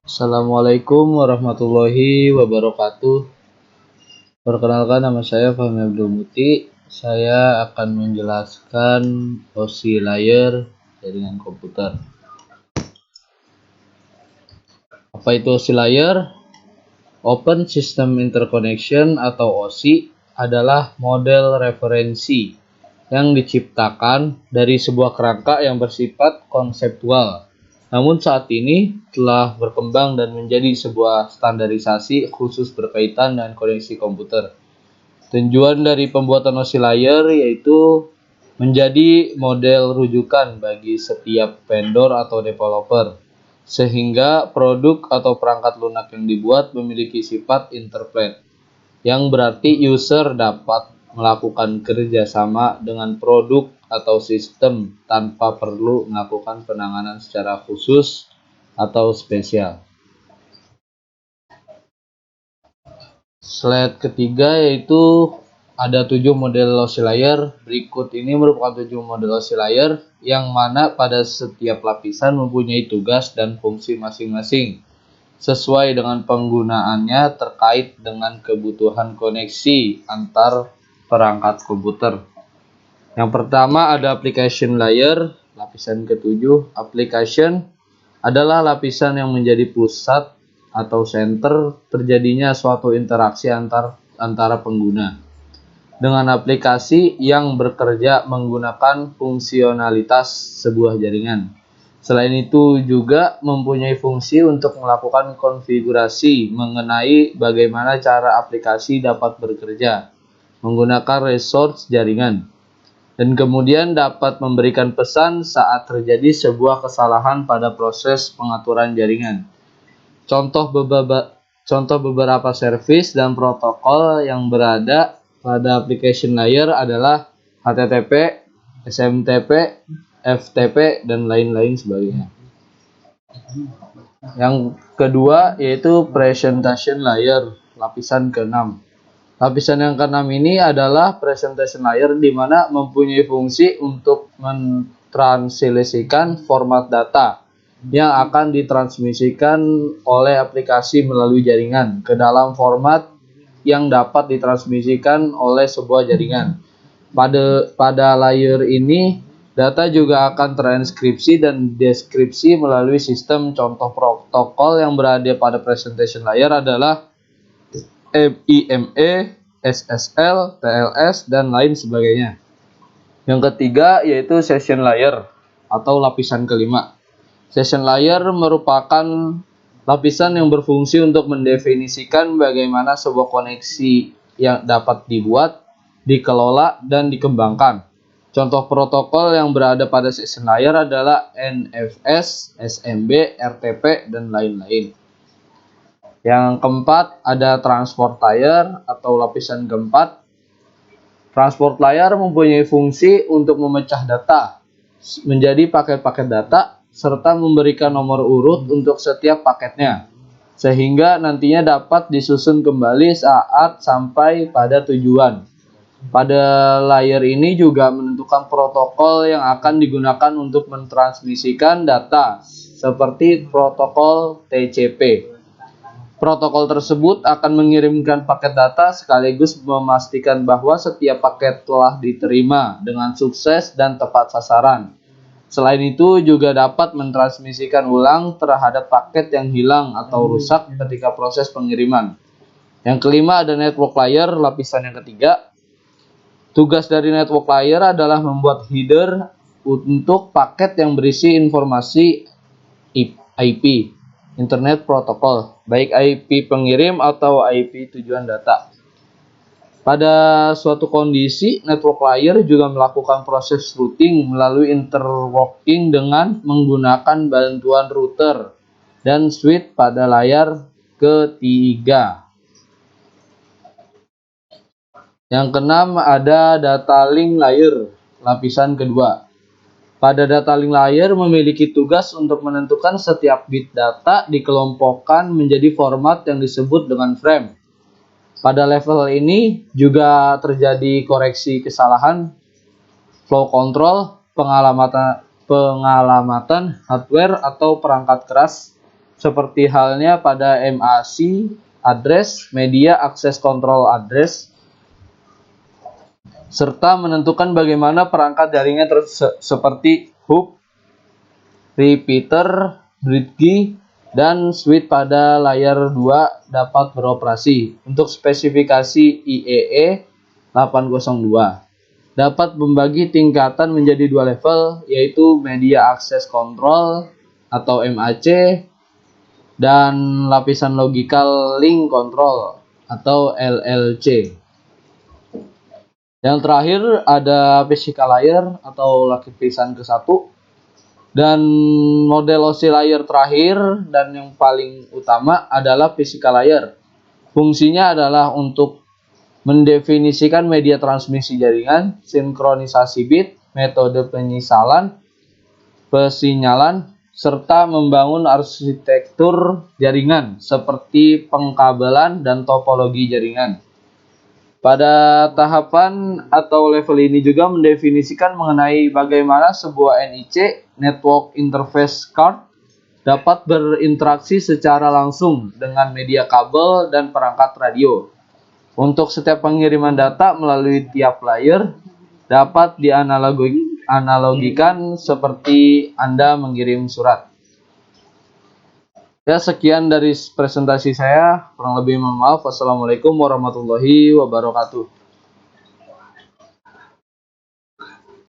Assalamualaikum warahmatullahi wabarakatuh. Perkenalkan, nama saya Fahmi Abdul Muti. Saya akan menjelaskan OSI layer jaringan komputer. Apa itu OSI layer? Open System Interconnection atau OSI adalah model referensi yang diciptakan dari sebuah kerangka yang bersifat konseptual. Namun saat ini telah berkembang dan menjadi sebuah standarisasi khusus berkaitan dengan koneksi komputer. Tujuan dari pembuatan OSI layer yaitu menjadi model rujukan bagi setiap vendor atau developer, sehingga produk atau perangkat lunak yang dibuat memiliki sifat interplate, yang berarti user dapat melakukan kerjasama dengan produk atau sistem tanpa perlu melakukan penanganan secara khusus atau spesial. Slide ketiga yaitu ada 7 model OSI layer. Berikut ini merupakan 7 model OSI layer yang mana pada setiap lapisan mempunyai tugas dan fungsi masing-masing sesuai dengan penggunaannya terkait dengan kebutuhan koneksi antar perangkat komputer. Yang pertama ada application layer, lapisan ketujuh. Application adalah lapisan yang menjadi pusat atau center terjadinya suatu interaksi antara pengguna dengan aplikasi yang bekerja menggunakan fungsionalitas sebuah jaringan. Selain itu juga mempunyai fungsi untuk melakukan konfigurasi mengenai bagaimana cara aplikasi dapat bekerja menggunakan resource jaringan, dan kemudian dapat memberikan pesan saat terjadi sebuah kesalahan pada proses pengaturan jaringan. Contoh beberapa service dan protokol yang berada pada application layer adalah HTTP, SMTP, FTP, dan lain-lain sebagainya. Yang kedua yaitu presentation layer, lapisan ke-6. Lapisan yang ke-6 ini adalah presentation layer di mana mempunyai fungsi untuk mentranslasikan format data yang akan ditransmisikan oleh aplikasi melalui jaringan ke dalam format yang dapat ditransmisikan oleh sebuah jaringan. Pada layer ini, data juga akan transkripsi dan deskripsi melalui sistem. Contoh protokol yang berada pada presentation layer adalah IME, SSL, TLS, dan lain sebagainya. Yang ketiga yaitu session layer atau lapisan kelima. Session layer merupakan lapisan yang berfungsi untuk mendefinisikan bagaimana sebuah koneksi yang dapat dibuat, dikelola, dan dikembangkan. Contoh protokol yang berada pada session layer adalah NFS, SMB, RTP, dan lain-lain. Yang keempat ada transport layer atau lapisan keempat. Transport layer mempunyai fungsi untuk memecah data menjadi paket-paket data serta memberikan nomor urut untuk setiap paketnya, sehingga nantinya dapat disusun kembali saat sampai pada tujuan. Pada layer ini juga menentukan protokol yang akan digunakan untuk mentransmisikan data, seperti protokol TCP. Protokol tersebut akan mengirimkan paket data sekaligus memastikan bahwa setiap paket telah diterima dengan sukses dan tepat sasaran. Selain itu juga dapat mentransmisikan ulang terhadap paket yang hilang atau rusak ketika proses pengiriman. Yang kelima ada network layer, lapisan yang ketiga. Tugas dari network layer adalah membuat header untuk paket yang berisi informasi IP, Internet Protocol, baik IP pengirim atau IP tujuan data. Pada suatu kondisi, network layer juga melakukan proses routing melalui interworking dengan menggunakan bantuan router dan switch pada layar ketiga. Yang keenam ada data link layer, lapisan kedua. Pada data link layer memiliki tugas untuk menentukan setiap bit data dikelompokkan menjadi format yang disebut dengan frame. Pada level ini juga terjadi koreksi kesalahan, flow control, pengalamatan hardware atau perangkat keras, seperti halnya pada MAC address, Media Access Control Address, serta menentukan bagaimana perangkat jaringan seperti hub, repeater, bridge, dan switch pada layar 2 dapat beroperasi. Untuk spesifikasi IEE 802 dapat membagi tingkatan menjadi 2 level, yaitu Media Access Control atau MAC dan lapisan Logical Link Control atau LLC. Yang terakhir ada physical layer atau lapisan ke-1, dan model OSI layer terakhir dan yang paling utama adalah physical layer. Fungsinya adalah untuk mendefinisikan media transmisi jaringan, sinkronisasi bit, metode pesinyalan, serta membangun arsitektur jaringan seperti pengkabelan dan topologi jaringan. Pada tahapan atau level ini juga mendefinisikan mengenai bagaimana sebuah NIC, Network Interface Card, dapat berinteraksi secara langsung dengan media kabel dan perangkat radio. Untuk setiap pengiriman data melalui tiap layer dapat dianalogikan seperti Anda mengirim surat. Ya, sekian dari presentasi saya. Kurang lebih mohon maaf. Wassalamualaikum warahmatullahi wabarakatuh.